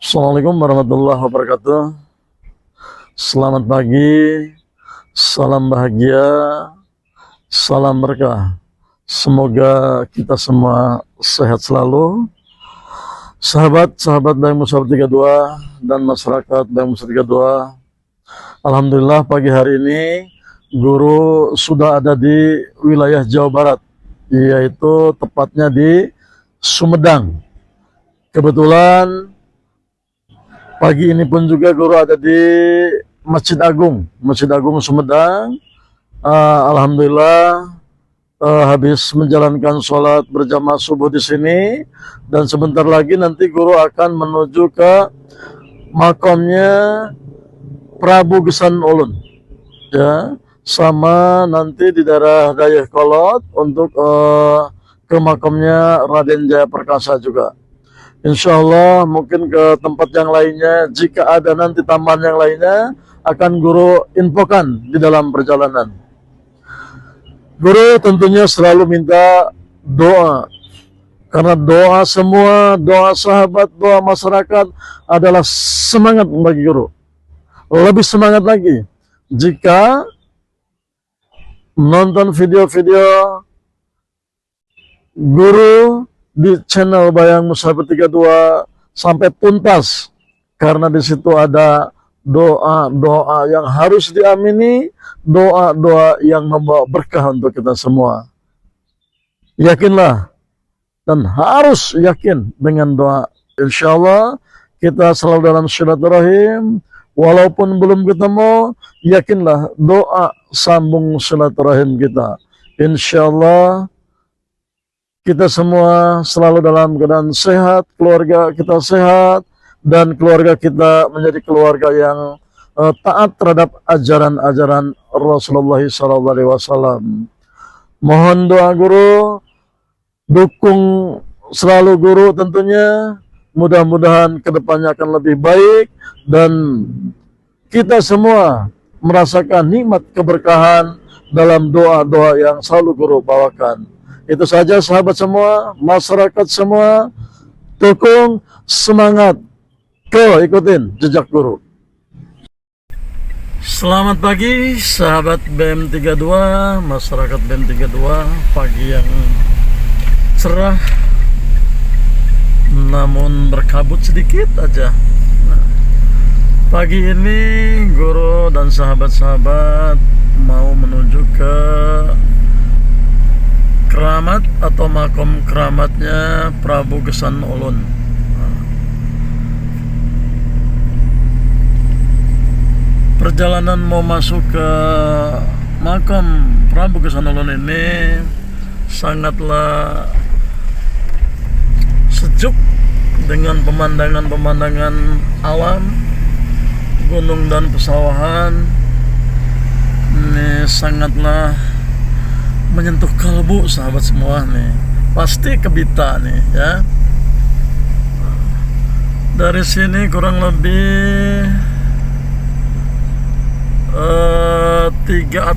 Assalamualaikum warahmatullahi wabarakatuh. Selamat pagi, salam bahagia, salam berkah. Semoga kita semua sehat selalu. Sahabat-sahabat Bayang Musafir 32 dan masyarakat Bayang Musafir 32. Alhamdulillah pagi hari ini guru sudah ada di wilayah Jawa Barat, yaitu tepatnya di Sumedang. Kebetulan pagi ini pun juga guru ada di Masjid Agung Sumedang. Alhamdulillah habis menjalankan sholat berjamaah subuh di sini, dan sebentar lagi nanti guru akan menuju ke makamnya Prabu Gesan Ulun, ya, sama nanti di daerah Dayakolot untuk ke makamnya Raden Jayaperkasa juga. Insya Allah mungkin ke tempat yang lainnya, jika ada nanti tambahan yang lainnya akan guru infokan di dalam perjalanan. Guru tentunya selalu minta doa, karena doa semua, doa sahabat, doa masyarakat adalah semangat bagi guru. Lebih semangat lagi jika menonton video-video guru di channel Bayang Musafir 32 sampai tuntas, karena di situ ada doa-doa yang harus diamini, doa-doa yang membawa berkah untuk kita semua. Yakinlah dan harus yakin dengan doa. Insya Allah kita selalu dalam silaturahim, walaupun belum ketemu, yakinlah doa sambung silaturahim kita. Insya Allah kita semua selalu dalam keadaan sehat, keluarga kita sehat, dan keluarga kita menjadi keluarga yang taat terhadap ajaran-ajaran Rasulullah SAW. Mohon doa guru, dukung selalu guru tentunya. Mudah-mudahan kedepannya akan lebih baik, dan kita semua merasakan nikmat keberkahan dalam doa-doa yang selalu guru bawakan. Itu saja sahabat semua, masyarakat semua, dukung, semangat, ikutin jejak guru. Selamat pagi sahabat BM32, masyarakat BM32, pagi yang cerah namun berkabut sedikit aja. Pagi ini guru dan sahabat-sahabat mau menuju ke keramat atau makom keramatnya Prabu Gesan Ulun. Perjalanan mau masuk ke makam Prabu Gesan Ulun ini sangatlah sejuk dengan pemandangan-pemandangan alam, gunung dan pesawahan. Ini sangatlah menyentuh kalbu sahabat semua nih, pasti kebita nih ya. Dari sini kurang lebih 3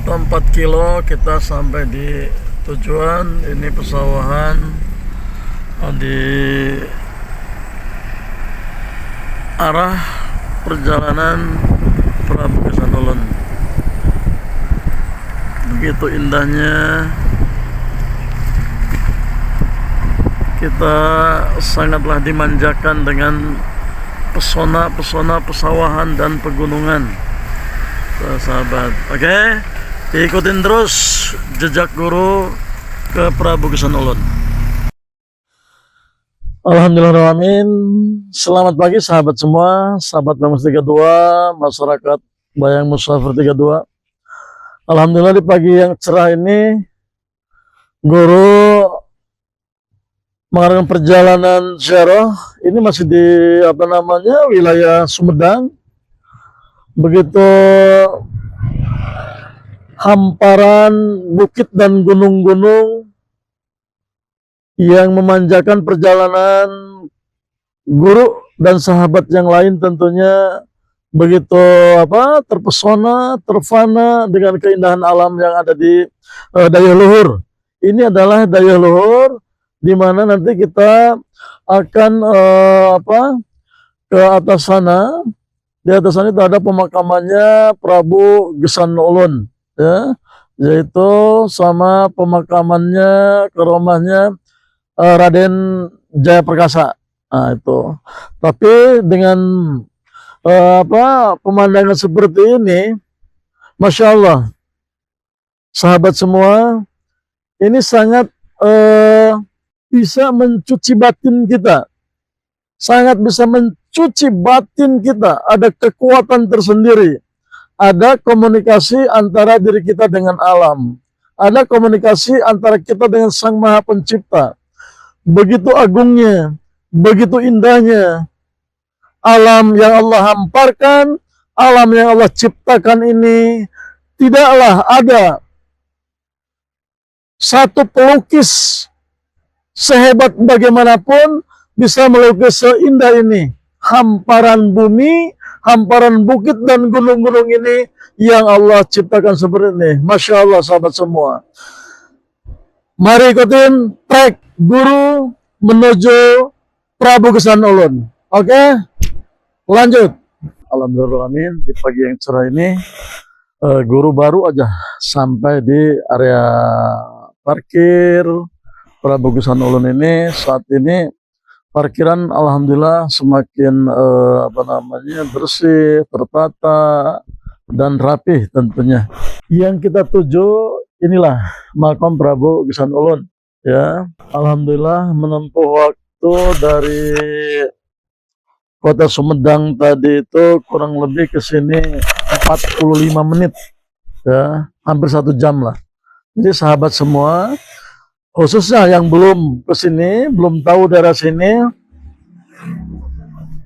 atau 4 kilo kita sampai di tujuan. Ini pesawahan di arah perjalanan Prabu Gesan Ulun. Begitu indahnya, kita sangatlah dimanjakan dengan pesona-pesona pesawahan dan pegunungan, sahabat. Oke, ikutin terus jejak guru ke Prabu Gesan Ulun. Alhamdulillahirrahmanirrahim. Selamat pagi sahabat semua, sahabat Bayang Musafir 32, masyarakat Bayang Musafir 32. Alhamdulillah di pagi yang cerah ini guru mengadakan perjalanan ziarah. Ini masih di wilayah Sumedang. Begitu hamparan bukit dan gunung-gunung yang memanjakan perjalanan guru dan sahabat yang lain tentunya. Begitu terpesona, terfana dengan keindahan alam yang ada di Daya Luhur. Ini adalah Daya Luhur, di mana nanti kita akan ke atas sana. Di atas sana itu ada pemakamannya Prabu Gesan Ulun, ya, yaitu sama pemakamannya ke rumahnya Raden Jayaperkasa. Nah, itu. Tapi dengan pemandangan seperti ini, Masya Allah, sahabat semua, ini sangat bisa mencuci batin kita, sangat bisa mencuci batin kita. Ada kekuatan tersendiri, ada komunikasi antara diri kita dengan alam, ada komunikasi antara kita dengan Sang Maha Pencipta. Begitu agungnya, begitu indahnya alam yang Allah hamparkan, alam yang Allah ciptakan ini. Tidaklah ada satu pelukis sehebat bagaimanapun bisa melukis seindah ini. Hamparan bumi, hamparan bukit dan gunung-gunung ini yang Allah ciptakan seperti ini. Masya Allah, sahabat semua. Mari ikutin trek guru menuju Prabu Gesan Ulun. Oke? Lanjut. Alhamdulillah, di pagi yang cerah ini, guru baru aja sampai di area parkir Prabu Gesan Ulun ini. Saat ini parkiran alhamdulillah semakin bersih, tertata dan rapih tentunya. Yang kita tuju inilah makam Prabu Gesan Ulun, ya. Alhamdulillah menempuh waktu dari Kota Sumedang tadi itu kurang lebih ke sini 45 menit, ya, hampir 1 jam lah. Jadi sahabat semua, khususnya yang belum ke sini, belum tahu daerah sini,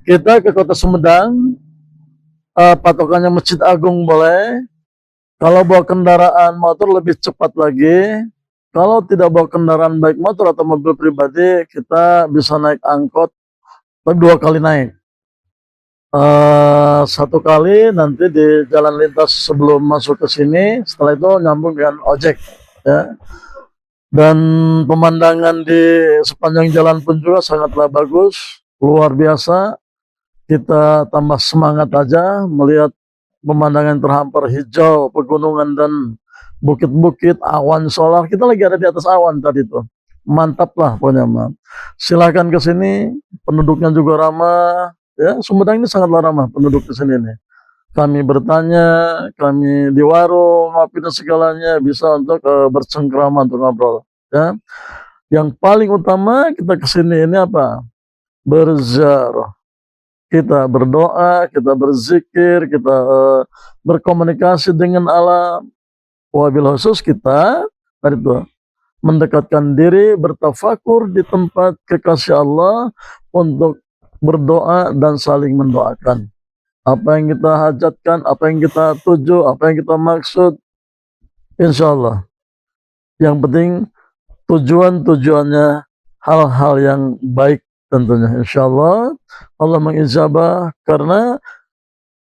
kita ke Kota Sumedang, patokannya Masjid Agung boleh. Kalau bawa kendaraan motor lebih cepat lagi. Kalau tidak bawa kendaraan baik motor atau mobil pribadi, kita bisa naik angkot, tapi 2 kali naik. 1 kali nanti di jalan lintas sebelum masuk ke sini, setelah itu nyambung dengan ojek, ya. Dan pemandangan di sepanjang jalan pun juga sangatlah bagus, luar biasa. Kita tambah semangat aja melihat pemandangan terhampar hijau, pegunungan dan bukit-bukit, awan solar. Kita lagi ada di atas awan tadi tuh. Mantap lah pokoknya, mah. Silahkan ke sini, penduduknya juga ramah. Ya, Sumedang ini sangatlah ramah penduduk di sini nih. Kami bertanya, kami di warung, ngopi dan segalanya bisa untuk bercengkrama, untuk ngobrol. Ya, yang paling utama kita kesini ini apa? Berziarah. Kita berdoa, kita berzikir, kita berkomunikasi dengan alam. Wabil khusus kita tadi itu mendekatkan diri, bertafakur di tempat kekasih Allah untuk berdoa dan saling mendoakan. Apa yang kita hajatkan, apa yang kita tuju, apa yang kita maksud, insya Allah. Yang penting tujuannya hal-hal yang baik tentunya. Insya Allah Allah mengijabah, karena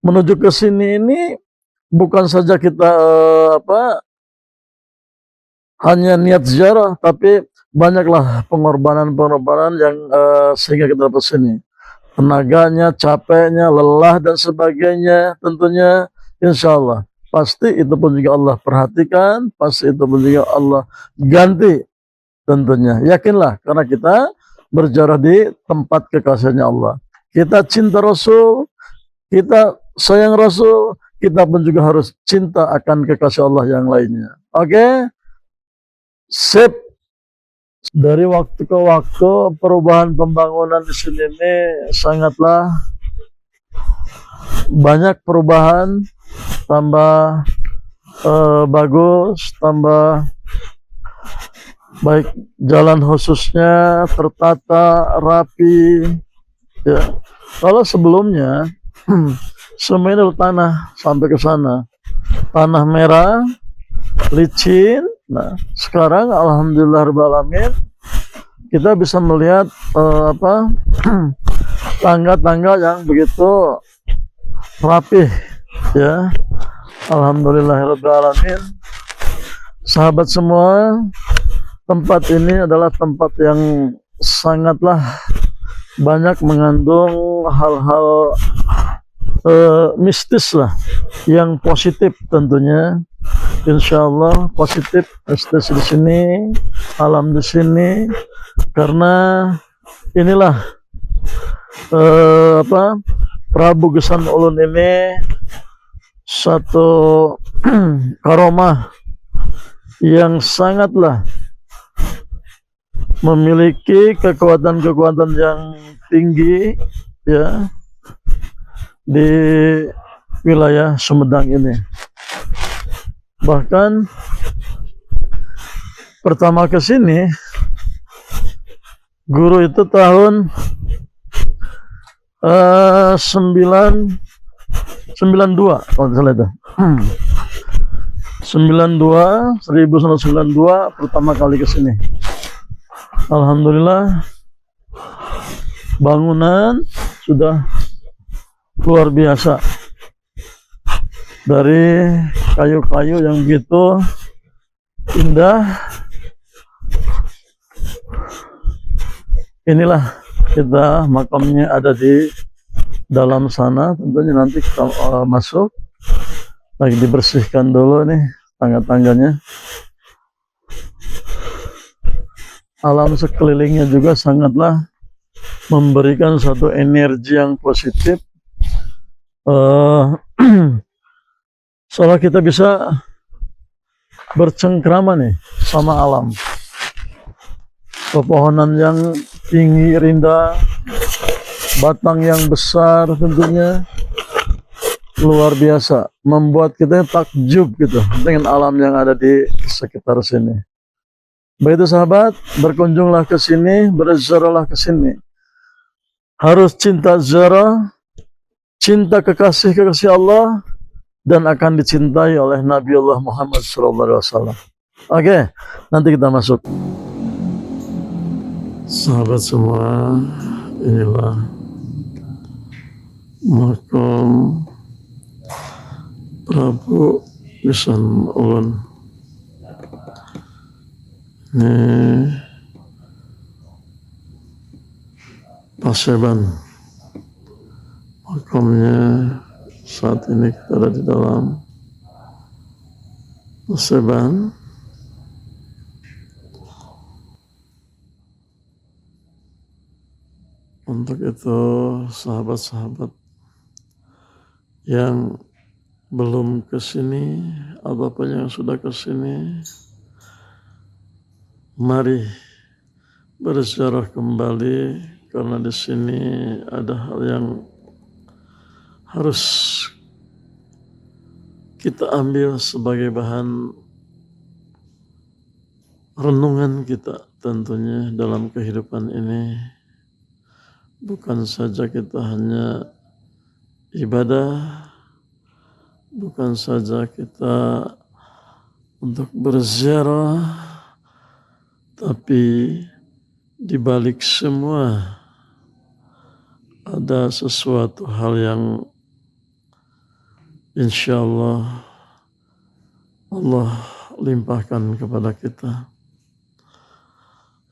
menuju ke sini ini bukan saja kita hanya niat ziarah, tapi banyaklah pengorbanan-pengorbanan yang sehingga kita dapat sini. Tenaganya, capeknya, lelah dan sebagainya tentunya, insya Allah pasti itu pun juga Allah perhatikan, pasti itu pun juga Allah ganti tentunya. Yakinlah, karena kita berziarah di tempat kekasihnya Allah. Kita cinta Rasul, kita sayang Rasul, kita pun juga harus cinta akan kekasih Allah yang lainnya. Oke? Sip. Dari waktu ke waktu perubahan pembangunan di sini ini sangatlah banyak perubahan, tambah bagus, tambah baik, jalan khususnya tertata, rapi, ya. Kalau sebelumnya semua ini tanah sampai ke sana, tanah merah, licin. Nah, sekarang alhamdulillahirrahmanirrahim kita bisa melihat tangga-tangga yang begitu rapih, ya. Alhamdulillahirrahmanirrahim. Sahabat semua, tempat ini adalah tempat yang sangatlah banyak mengandung hal-hal mistis lah, yang positif tentunya. Insya Allah positif, mistis di sini, alam di sini, karena inilah Prabu Gesan Ulun ini satu karomah yang sangatlah memiliki kekuatan-kekuatan yang tinggi ya di wilayah Sumedang ini. Bahkan pertama ke sini guru itu tahun 992 kalau tidak salah itu. 1992 pertama kali ke sini. Alhamdulillah bangunan sudah luar biasa, dari kayu-kayu yang begitu indah. Inilah kita, makamnya ada di dalam sana. Tentunya nanti kita masuk, lagi dibersihkan dulu nih tangga-tangganya. Alam sekelilingnya juga sangatlah memberikan suatu energi yang positif. Soalnya kita bisa bercengkrama nih sama alam. Pepohonan yang tinggi rindang, batang yang besar tentunya luar biasa, membuat kita takjub gitu dengan alam yang ada di sekitar sini. Begitu sahabat, berkunjunglah ke sini, berziarahlah ke sini. Harus cinta ziarah, cinta kekasih Allah, dan akan dicintai oleh Nabi Allah Muhammad SAW. Oke, nanti kita masuk. Sahabat semua, inilah makam Prabu Gesan Ulun. Ini Paseban, makamnya saat ini kita ada di dalam Paseban. Untuk itu sahabat-sahabat yang belum ke sini ataupun yang sudah ke sini, mari berziarah kembali, karena di sini ada hal yang harus kita ambil sebagai bahan renungan kita tentunya dalam kehidupan ini. Bukan saja kita hanya ibadah, bukan saja kita untuk berziarah, tapi di balik semua ada sesuatu hal yang insya Allah limpahkan kepada kita.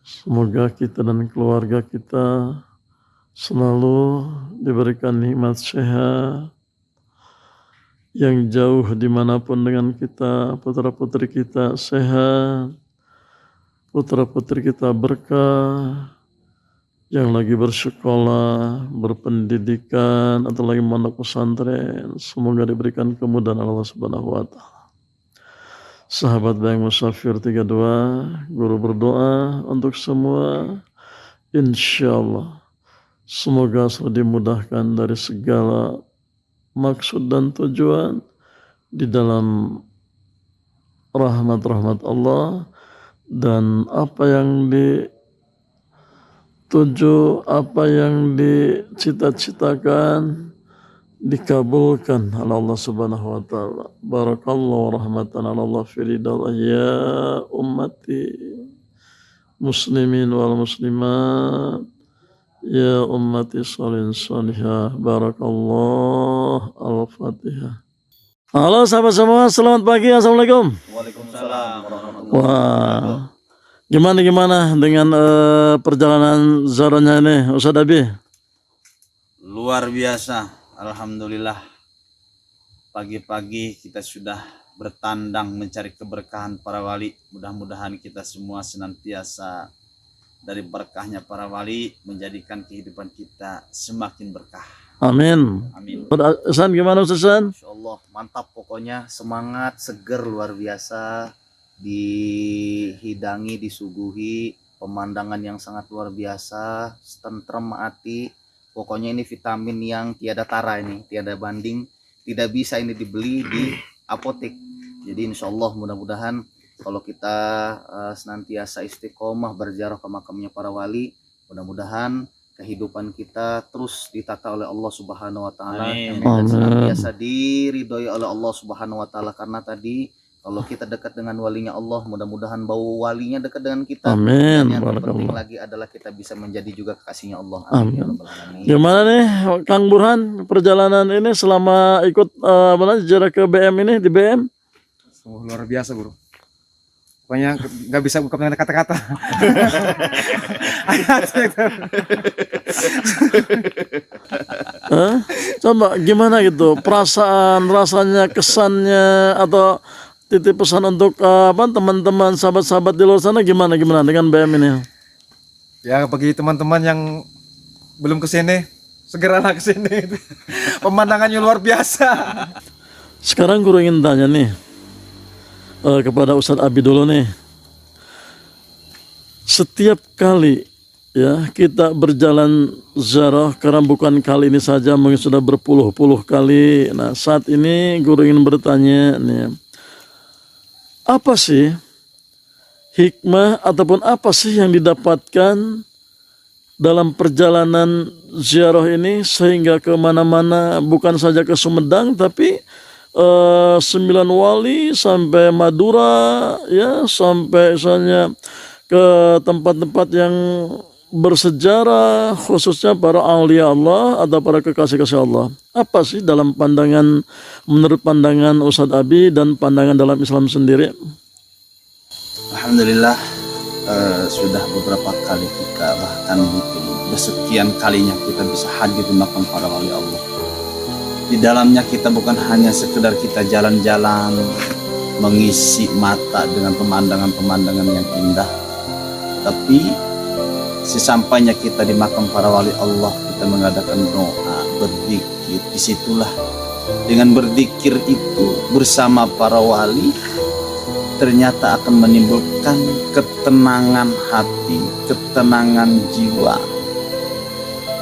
Semoga kita dan keluarga kita selalu diberikan nikmat sehat, yang jauh dimanapun dengan kita, putra-putri kita sehat, putra-putri kita berkah, yang lagi bersekolah, berpendidikan, atau lagi mondok pesantren, semoga diberikan kemudahan Allah Subhanahu wa Ta'ala. Sahabat Bayang Musafir 32, guru berdoa untuk semua, insya Allah semoga selalu dimudahkan dari segala maksud dan tujuan di dalam rahmat-rahmat Allah, dan apa yang dituju, apa yang dicita-citakan dikabulkan oleh Allah Subhanahu wa Ta'ala. Barakallahu rahmatan ala Allah fi ridal ya ummati muslimin wal muslimat, ya ummati salin salihah. Barakallah. Al-Fatihah. Halo sahabat semua, selamat pagi. Assalamualaikum. Waalaikumsalam warahmatullahi Wah, Gimana dengan perjalanan ziarahnya ini, Ustaz Abi? Luar biasa, alhamdulillah. Pagi-pagi kita sudah bertandang mencari keberkahan para wali. Mudah-mudahan kita semua senantiasa dari berkahnya para wali menjadikan kehidupan kita semakin berkah. Amin. Amin. Ustaz gimana Ustaz? Insya Allah mantap, pokoknya semangat, seger, luar biasa, dihidangi, disuguhi pemandangan yang sangat luar biasa, tentrem hati. Pokoknya ini vitamin yang tiada tara, ini tiada banding, tidak bisa ini dibeli di apotek. Jadi insya Allah mudah-mudahan kalau kita senantiasa istiqomah berziarah ke makamnya para wali, mudah-mudahan kehidupan kita terus ditata oleh Allah Subhanahu wa taala, dan senantiasa diridhoi oleh Allah Subhanahu wa taala. Karena tadi kalau kita dekat dengan walinya Allah, mudah-mudahan bau walinya dekat dengan kita. Amin. Dan yang terpenting lagi adalah kita bisa menjadi juga kekasihnya Allah. Amin. Ya Rabbal Alamin. Gimana nih Kang Burhan perjalanan ini selama ikut ziarah ke BM ini di BM? Luar biasa, Bro. Pokoknya nggak bisa ungkap dengan kata-kata. Coba gimana gitu perasaan, rasanya, kesannya, atau titip pesan untuk teman-teman, sahabat-sahabat di luar sana gimana dengan BM ini? Ya, bagi teman-teman yang belum kesini, segeralah kesini. Pemandangannya luar biasa. Sekarang guru ingin tanya nih kepada Ustadz Abi dulu nih. Setiap kali ya kita berjalan ziarah, karena bukan kali ini saja, mungkin sudah berpuluh-puluh kali. Nah, saat ini guru ingin bertanya nih, apa sih hikmah ataupun apa sih yang didapatkan dalam perjalanan ziarah ini sehingga kemana-mana, bukan saja ke Sumedang tapi 9 wali sampai Madura, ya, sampai misalnya ke tempat-tempat yang bersejarah, khususnya para aulia Allah atau para kekasih-kasih Allah. Apa sih dalam pandangan, menurut pandangan Ustadz Abi dan pandangan dalam Islam sendiri? Alhamdulillah, sudah beberapa kali kita, bahkan mungkin kesekian kalinya kita bisa hadir di makam para wali Allah. Di dalamnya kita bukan hanya sekedar kita jalan-jalan mengisi mata dengan pemandangan-pemandangan yang indah, tapi sesampainya kita di makam para wali Allah, kita mengadakan doa, berzikir. Disitulah dengan berzikir itu bersama para wali ternyata akan menimbulkan ketenangan hati, ketenangan jiwa,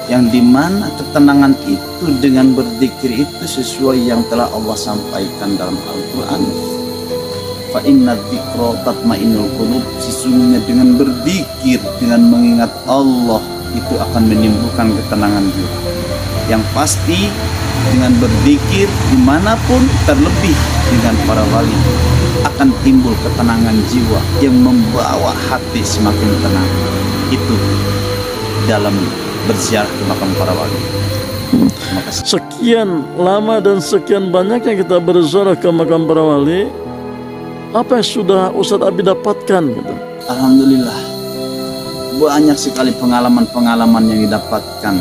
yang dimana ketenangan itu dengan berzikir itu sesuai yang telah Allah sampaikan dalam Al-Quran. Fa inna dzikra tatma'innul qulub. Sesungguhnya dengan berzikir, dengan mengingat Allah, itu akan menimbulkan ketenangan jiwa. Yang pasti dengan berzikir dimanapun, terlebih dengan para wali, akan timbul ketenangan jiwa yang membawa hati semakin tenang. Itu dalam berziarah ke makam para wali. Terima kasih. Sekian lama dan sekian banyaknya kita berziarah ke makam para wali, apa yang sudah Ustadz Abi dapatkan gitu? Alhamdulillah, banyak sekali pengalaman-pengalaman yang didapatkan.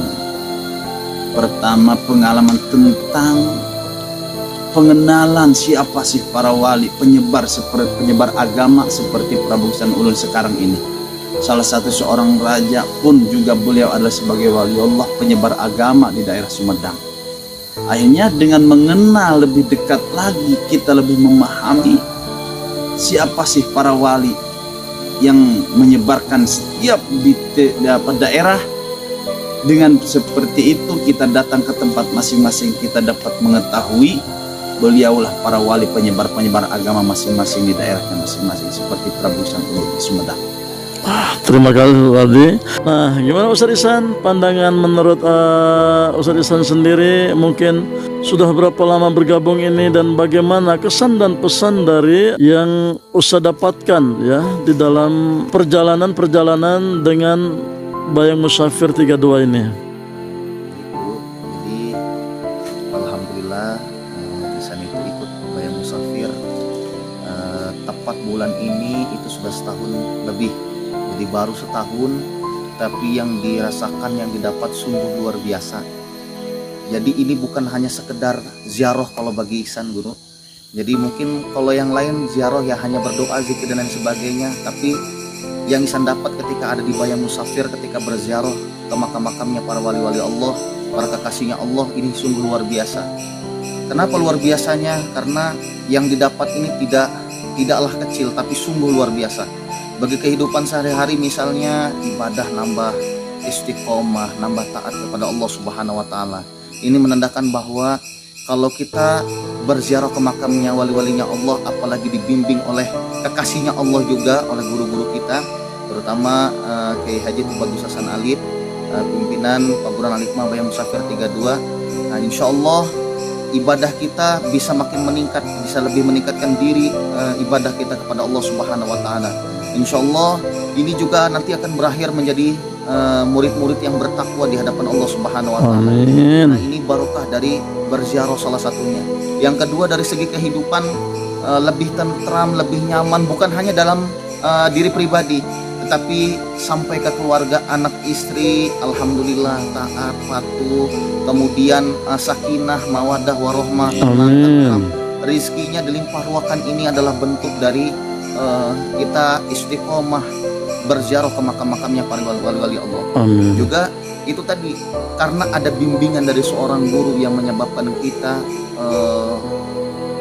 Pertama, pengalaman tentang pengenalan siapa sih para wali, penyebar agama seperti Prabu Husain Ulun sekarang ini. Salah satu seorang raja pun juga beliau adalah sebagai wali Allah, penyebar agama di daerah Sumedang. Akhirnya dengan mengenal lebih dekat lagi, kita lebih memahami siapa sih para wali yang menyebarkan setiap di daerah. Dengan seperti itu kita datang ke tempat masing-masing, kita dapat mengetahui beliaulah para wali penyebar agama masing-masing di daerahnya masing-masing, seperti Prabu Husain Ulun di Sumedang. Terima kasih tadi. Nah, gimana Ustadz Ihsan? Pandangan menurut Ustadz Ihsan sendiri, mungkin sudah berapa lama bergabung ini dan bagaimana kesan dan pesan dari yang Ustadz dapatkan ya di dalam perjalanan dengan Bayang Musafir 32 ini? Jadi alhamdulillah di sana itu ikut Bayang Musafir tepat bulan ini itu sudah setahun lebih. Jadi baru setahun, tapi yang dirasakan, yang didapat sungguh luar biasa. Jadi ini bukan hanya sekedar ziarah kalau bagi Ihsan Guru. Jadi mungkin kalau yang lain ziarah ya hanya berdoa, zikir dan lain sebagainya. Tapi yang Ihsan dapat ketika ada di Bayang Musafir, ketika berziarah ke makam-makamnya para wali-wali Allah, para kekasihnya Allah, ini sungguh luar biasa. Kenapa luar biasanya? Karena yang didapat ini tidaklah kecil, tapi sungguh luar biasa. Bagi kehidupan sehari-hari misalnya ibadah nambah istiqomah, nambah taat kepada Allah Subhanahu wa taala. Ini menandakan bahwa kalau kita berziarah ke makamnya wali-walinya Allah, apalagi dibimbing oleh kekasihnya Allah juga, oleh guru-guru kita, terutama Kiai Haji Tubagus Hasan Alif, pimpinan Paguran Al-Hikmah Bayang Musafir 32. Nah, insya Allah ibadah kita bisa makin meningkat, bisa lebih meningkatkan diri ibadah kita kepada Allah Subhanahu wa taala. Insya Allah ini juga nanti akan berakhir menjadi murid-murid yang bertakwa di hadapan Allah Subhanahu wa taala. Amin. Nah, ini barokah dari berziarah salah satunya. Yang kedua, dari segi kehidupan lebih tentram, lebih nyaman, bukan hanya dalam diri pribadi, tetapi sampai ke keluarga, anak istri, alhamdulillah taat, patuh, kemudian sakinah, mawadah, warohmah, Amin. rizkinya dilimpah ruahkan. Ini adalah bentuk dari kita istiqomah berziarah ke makam-makamnya para wali-wali Allah. Amin. Juga itu tadi, karena ada bimbingan dari seorang guru yang menyebabkan kita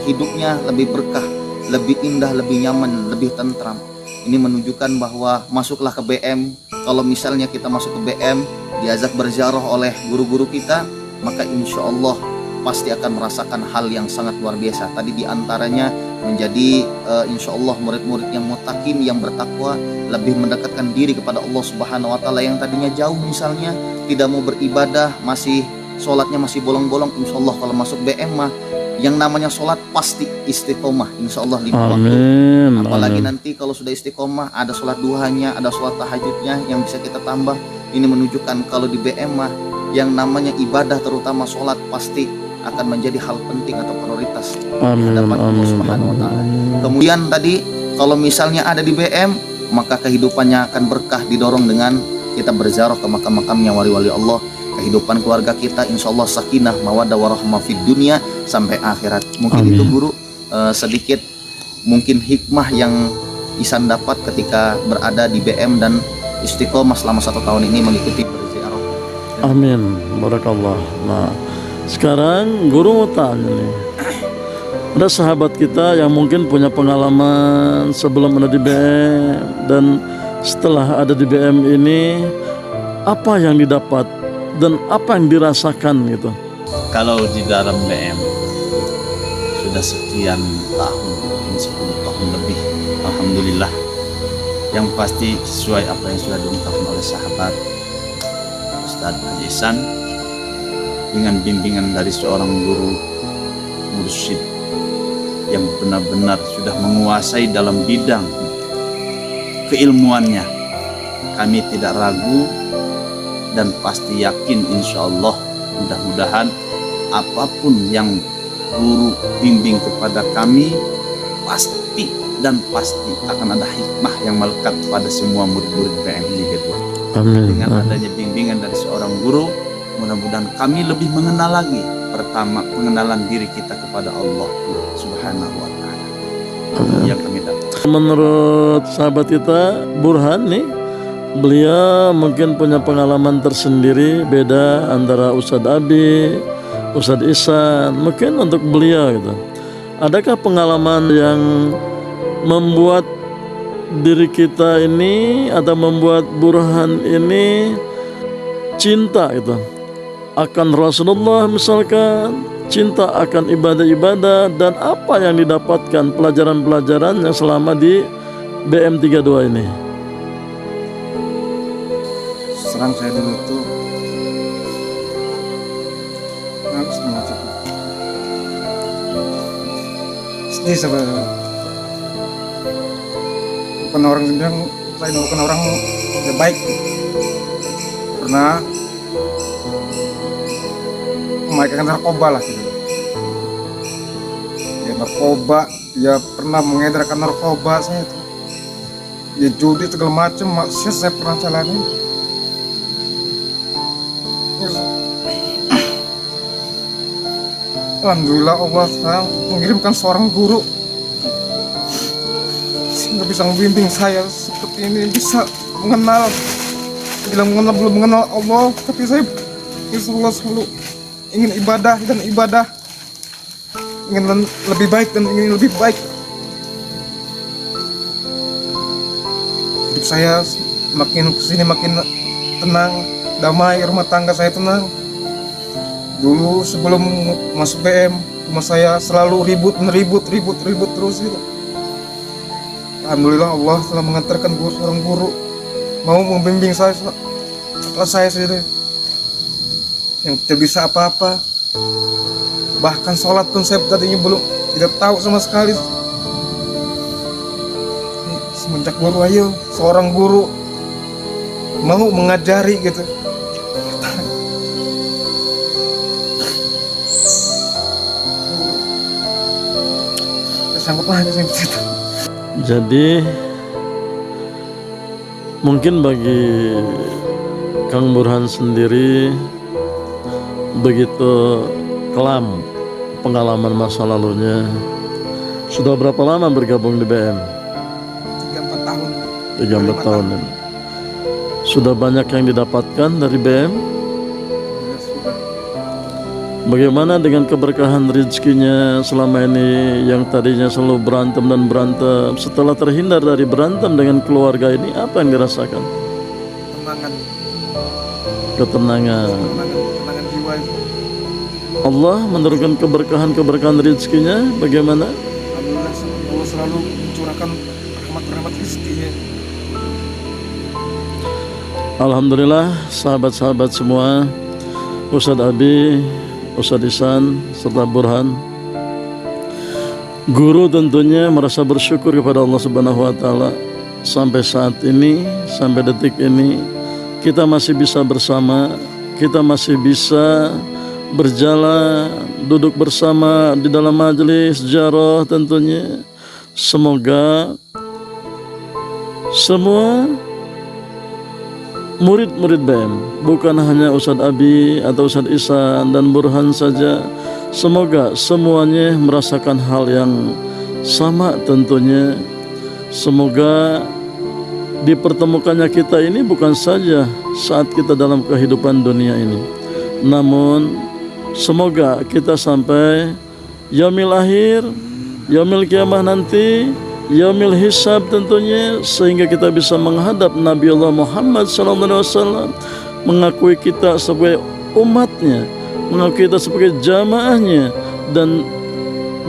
hidupnya lebih berkah, lebih indah, lebih nyaman, lebih tentram. Ini menunjukkan bahwa masuklah ke BM. Kalau misalnya kita masuk ke BM, diajak berziarah oleh guru-guru kita, maka insya Allah pasti akan merasakan hal yang sangat luar biasa. Tadi diantaranya menjadi insya Allah murid-murid yang muttaqin, yang bertakwa, lebih mendekatkan diri kepada Allah Subhanahu wa taala. Yang tadinya jauh misalnya tidak mau beribadah, masih sholatnya masih bolong-bolong, insya Allah kalau masuk BM mah yang namanya sholat pasti istiqomah, insya Allah 5 waktu. Amin. Apalagi Amin. nanti kalau sudah istiqomah, ada sholat duhanya, ada sholat tahajudnya yang bisa kita tambah. Ini menunjukkan kalau di BM mah yang namanya ibadah, terutama sholat, pasti akan menjadi hal penting atau prioritas di Amin. hadapan Allah Amin. Subhanahu wa taala. Amin. Kemudian tadi kalau misalnya ada di BM, maka kehidupannya akan berkah, didorong dengan kita berziarah ke makam-makamnya wali-wali Allah. Kehidupan keluarga kita insya Allah sakinah, mawaddah, warahmah fid dunia sampai akhirat. Mungkin Amin. itu guru sedikit mungkin hikmah yang Ihsan dapat ketika berada di BM dan istiqomah selama 1 tahun ini mengikuti berziarah. Amin. Barakallah. Nah, sekarang guru mau tanya nih. Ada sahabat kita yang mungkin punya pengalaman sebelum ada di BM dan setelah ada di BM ini, apa yang didapat dan apa yang dirasakan gitu. Kalau di dalam BM sudah sekian tahun, mungkin 10 tahun lebih, alhamdulillah. Yang pasti sesuai apa yang sudah diungkapkan oleh sahabat Ustadz Haji Ihsan, dengan bimbingan dari seorang guru mursyid yang benar-benar sudah menguasai dalam bidang keilmuannya, kami tidak ragu dan pasti yakin insya Allah, mudah-mudahan apapun yang guru bimbing kepada kami pasti akan ada hikmah yang melekat pada semua murid-murid BM Liga 2. Amin. Dengan adanya bimbingan dari seorang guru, mudah-mudahan kami lebih mengenal lagi, pertama pengenalan diri kita kepada Allah Subhanahu wa taala. Yang kami dapat. Menurut sahabat kita Burhan nih, beliau mungkin punya pengalaman tersendiri beda antara Ustadz Abi, Ustadz Ihsan. Mungkin untuk beliau gitu, adakah pengalaman yang membuat diri kita ini atau membuat Burhan ini cinta gitu akan Rasulullah, misalkan cinta akan ibadah-ibadah, dan apa yang didapatkan pelajaran-pelajaran yang selama di BM 32 ini? Serang saya dulu tuh harus macam sedih sebenarnya. Bukan orang bilang lain, bukan orang yang baik. Pernah memakai narkoba lah gitu. Ya narkoba, ya pernah mengedarkan narkoba saya tuh. ya judi segala macam maksiat saya pernah jalani. Alhamdulillah Allah telah mengirimkan seorang guru sehingga bisa membimbing saya seperti ini, bisa mengenal, belum mengenal Allah, tapi saya insya Allah selalu ingin ibadah dan ibadah, ingin lebih baik dan ingin lebih baik. Hidup saya makin kesini makin tenang, damai, rumah tangga saya tenang. Dulu sebelum masuk BM, rumah saya selalu ribut terus gitu. Alhamdulillah Allah telah mengantarkan seorang guru mau membimbing saya setelah saya sendiri yang tidak bisa apa-apa. Bahkan sholat pun saya tadinya tidak tahu sama sekali. Semenjak guru ayo, seorang guru mau mengajari gitu. Sanggup aja saya begitu. Jadi mungkin bagi Kang Burhan sendiri begitu kelam pengalaman masa lalunya. Sudah berapa lama bergabung di BM? 3-4 tahun. 3-4 tahun. Sudah banyak yang didapatkan dari BM? Ya, sudah. Bagaimana dengan keberkahan rezekinya selama ini yang tadinya selalu berantem dan berantem, setelah terhindar dari berantem dengan keluarga ini, apa yang dirasakan? Ketenangan. Ketenangan jiwa itu. Allah menurunkan keberkahan rezekinya bagaimana? Alhamdulillah Allah selalu mencurahkan rahmat rezeki. Alhamdulillah sahabat-sahabat semua, Ustadz Abi, Ustadz Ihsan, serta Burhan, guru tentunya merasa bersyukur kepada Allah Subhanahu wa Ta'ala. Sampai saat ini, sampai detik ini, kita masih bisa bersama, kita masih bisa berjalan, duduk bersama di dalam majelis jaroh tentunya. Semoga semua murid-murid BM, bukan hanya Ustadz Abi atau Ustadz Ihsan dan Burhan saja, semoga semuanya merasakan hal yang sama tentunya. Semoga dipertemukannya kita ini bukan saja saat kita dalam kehidupan dunia ini, namun semoga kita sampai yaumil akhir, yaumil kiamah nanti, yaumil hisab tentunya, sehingga kita bisa menghadap Nabi Allah Muhammad SAW, mengakui kita sebagai umatnya, mengakui kita sebagai jamaahnya, dan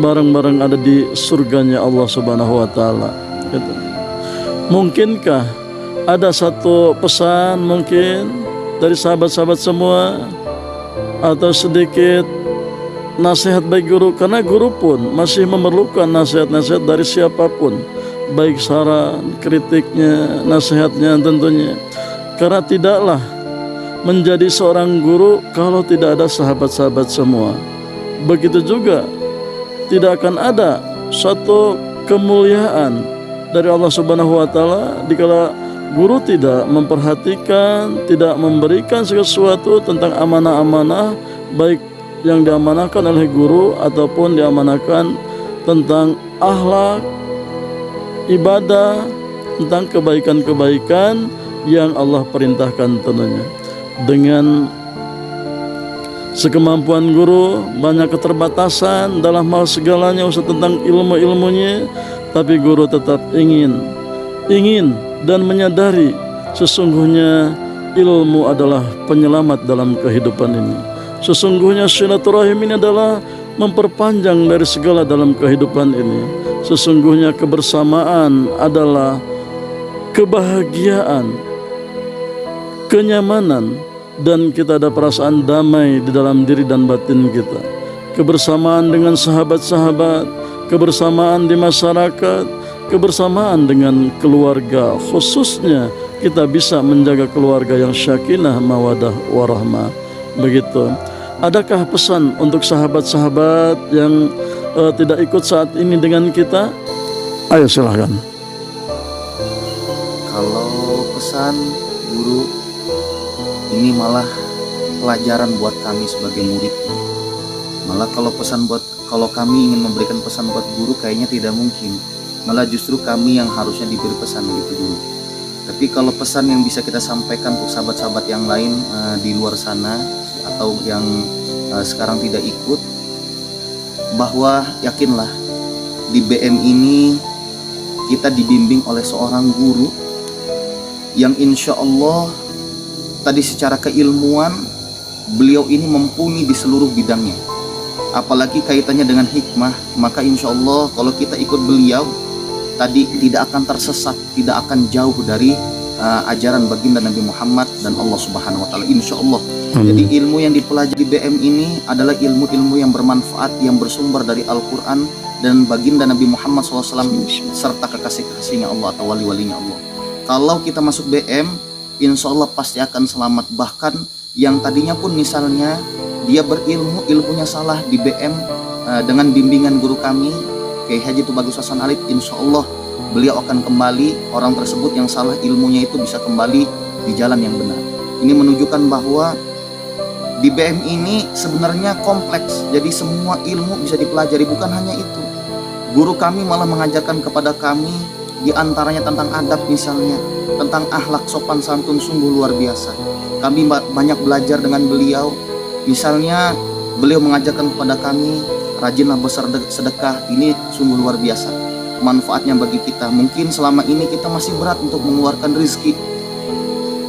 bareng-bareng ada di surganya Allah Subhanahu wa Ta'ala. Mungkinkah ada satu pesan mungkin dari sahabat-sahabat semua, atau sedikit nasihat baik guru, karena guru pun masih memerlukan nasihat-nasihat dari siapapun, baik saran, kritiknya, nasihatnya tentunya. Karena tidaklah menjadi seorang guru kalau tidak ada sahabat-sahabat semua. Begitu juga tidak akan ada suatu kemuliaan dari Allah Subhanahu wa Ta'ala dikala guru tidak memperhatikan, tidak memberikan sesuatu tentang amanah-amanah, baik yang diamanahkan oleh guru ataupun diamanahkan tentang akhlak, ibadah, tentang kebaikan-kebaikan yang Allah perintahkan tentunya. Dengan sekemampuan guru, banyak keterbatasan dalam hal segalanya usah tentang ilmu-ilmunya, tapi guru tetap ingin dan menyadari sesungguhnya ilmu adalah penyelamat dalam kehidupan ini. Sesungguhnya silaturahim ini adalah memperpanjang dari segala dalam kehidupan ini. Sesungguhnya kebersamaan adalah kebahagiaan, kenyamanan, dan kita ada perasaan damai di dalam diri dan batin kita. Kebersamaan dengan sahabat-sahabat, kebersamaan di masyarakat, kebersamaan dengan keluarga, khususnya kita bisa menjaga keluarga yang syakinah, mawadah, warahmah. Begitu. Adakah pesan untuk sahabat-sahabat yang tidak ikut saat ini dengan kita? Ayo silahkan. pesan guru ini malah pelajaran buat kami sebagai murid. Malah kalau kami ingin memberikan pesan buat guru kayaknya tidak mungkin. Malah justru kami yang harusnya diberi pesan gitu guru. Tapi kalau pesan yang bisa kita sampaikan untuk sahabat-sahabat yang lain di luar sana atau yang sekarang tidak ikut, bahwa yakinlah di BM ini kita dibimbing oleh seorang guru yang insya Allah tadi secara keilmuan beliau ini mumpuni di seluruh bidangnya. Apalagi kaitannya dengan hikmah, maka insya Allah kalau kita ikut beliau tadi tidak akan tersesat, tidak akan jauh dari ajaran baginda Nabi Muhammad dan Allah Subhanahu wa taala insya Allah. Jadi ilmu yang dipelajari BM ini adalah ilmu-ilmu yang bermanfaat, yang bersumber dari Al-Quran dan baginda Nabi Muhammad SAW serta kekasih-kekasihnya Allah atau wali-walinya Allah. Kalau kita masuk BM, insya Allah pasti akan selamat. Bahkan yang tadinya pun misalnya dia berilmu, ilmunya salah di BM dengan bimbingan guru kami Kiai Haji Tubagus Hasan Alif, insya Allah beliau akan kembali, orang tersebut yang salah ilmunya itu bisa kembali di jalan yang benar. Ini menunjukkan bahwa di BM ini sebenarnya kompleks, jadi semua ilmu bisa dipelajari, bukan hanya itu. Guru kami malah mengajarkan kepada kami di antaranya tentang adab misalnya, tentang akhlak sopan santun, sungguh luar biasa. Kami banyak belajar dengan beliau. Misalnya beliau mengajarkan kepada kami, rajinlah bersedekah, ini sungguh luar biasa manfaatnya bagi kita. Mungkin selama ini kita masih berat untuk mengeluarkan rezeki,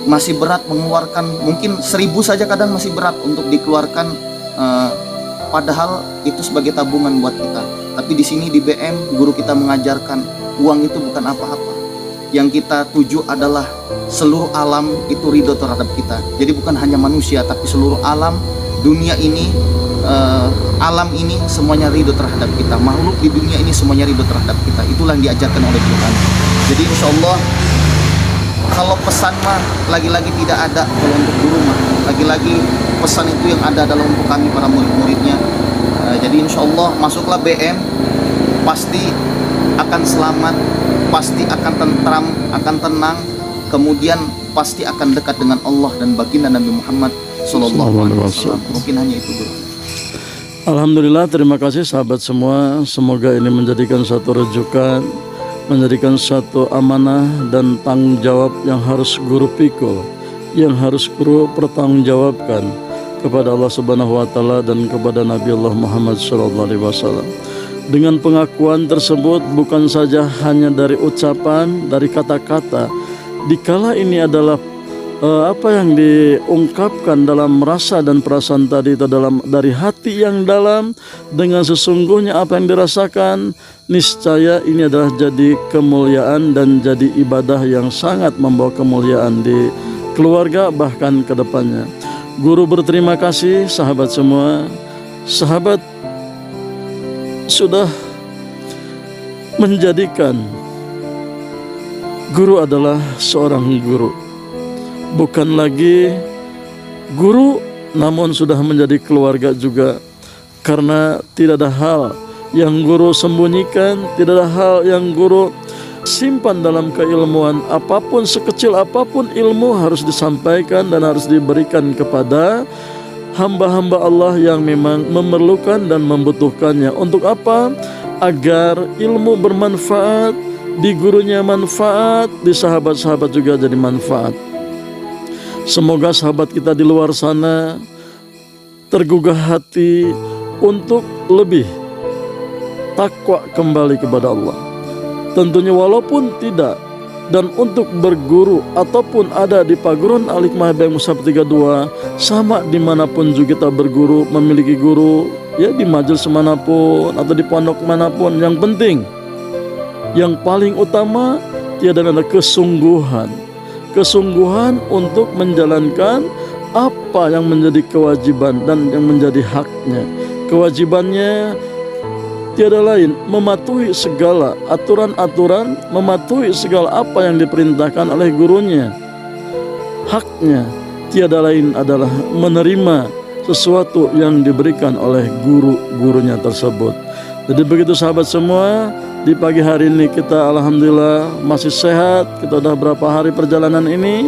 masih berat mengeluarkan, mungkin 1000 saja kadang masih berat untuk dikeluarkan, padahal itu sebagai tabungan buat kita. Tapi di sini di BM guru kita mengajarkan uang itu bukan apa-apa. Yang kita tuju adalah seluruh alam itu ridho terhadap kita. Jadi bukan hanya manusia tapi seluruh alam dunia ini, alam ini semuanya ridho terhadap kita. Makhluk di dunia ini semuanya ridho terhadap kita. Itulah yang diajarkan oleh Tuhan. Jadi insya Allah kalau pesan mah lagi-lagi tidak ada, kalau untuk guru mah lagi-lagi pesan itu yang ada adalah untuk kami para murid-muridnya. Jadi insya Allah masuklah BM, pasti akan selamat, pasti akan tentram, akan tenang, kemudian pasti akan dekat dengan Allah dan baginda Nabi Muhammad Sallallahu Alaihi Wasallam. Mungkin hanya itu guru. Alhamdulillah, terima kasih sahabat semua. Semoga ini menjadikan satu rujukan, menjadikan satu amanah dan tanggung jawab yang harus guru pikul, yang harus guru pertanggungjawabkan kepada Allah Subhanahu wa taala dan kepada Nabi Allah Muhammad sallallahu alaihi wasallam. Dengan pengakuan tersebut bukan saja hanya dari ucapan, dari kata-kata, dikala ini adalah apa yang diungkapkan dalam rasa dan perasaan tadi itu dari hati yang dalam, dengan sesungguhnya apa yang dirasakan, niscaya ini adalah jadi kemuliaan dan jadi ibadah yang sangat membawa kemuliaan di keluarga bahkan ke depannya. Guru berterima kasih sahabat semua. Sahabat sudah menjadikan guru adalah seorang guru, bukan lagi guru namun sudah menjadi keluarga juga, karena tidak ada hal yang guru sembunyikan, tidak ada hal yang guru simpan dalam keilmuan. Apapun, sekecil apapun ilmu harus disampaikan dan harus diberikan kepada hamba-hamba Allah yang memang memerlukan dan membutuhkannya. Untuk apa? Agar ilmu bermanfaat, di gurunya manfaat, di sahabat-sahabat juga jadi manfaat. Semoga sahabat kita di luar sana tergugah hati untuk lebih takwa kembali kepada Allah. Tentunya walaupun tidak, dan untuk berguru ataupun ada di paguron Al-Hikmah BM Musab 32, sama dimanapun juga kita berguru, memiliki guru, ya di majelis manapun atau di pondok manapun. Yang penting, yang paling utama tiada ada kesungguhan untuk menjalankan apa yang menjadi kewajiban dan yang menjadi haknya. Kewajibannya tiada lain, mematuhi segala aturan-aturan, mematuhi segala apa yang diperintahkan oleh gurunya. Haknya tiada lain adalah menerima sesuatu yang diberikan oleh guru-gurunya tersebut. Jadi begitu sahabat semua, Di pagi hari ini kita alhamdulillah masih sehat. Kita udah berapa hari perjalanan ini,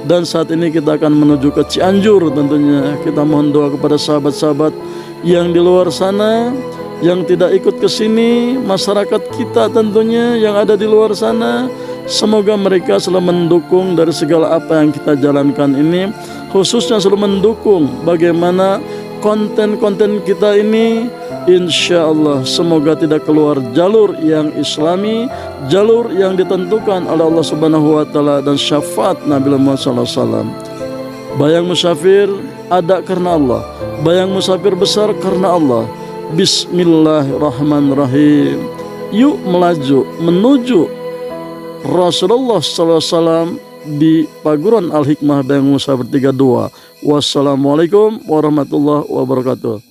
dan saat ini kita akan menuju ke Cianjur tentunya. Kita mohon doa kepada sahabat-sahabat yang di luar sana, yang tidak ikut ke sini, masyarakat kita tentunya yang ada di luar sana. Semoga mereka selalu mendukung dari segala apa yang kita jalankan ini, khususnya selalu mendukung bagaimana konten-konten kita ini. Insya Allah semoga tidak keluar jalur yang islami, jalur yang ditentukan oleh Allah Subhanahu wa Ta'ala dan syafaat Nabi Muhammad SAW. Bayang musafir ada karena Allah, bayang musafir besar karena Allah. Bismillahirrahmanirrahim. Yuk melaju menuju Rasulullah SAW di Paguran Al-Hikmah Bayang Musafir 32. Wassalamualaikum warahmatullahi wabarakatuh.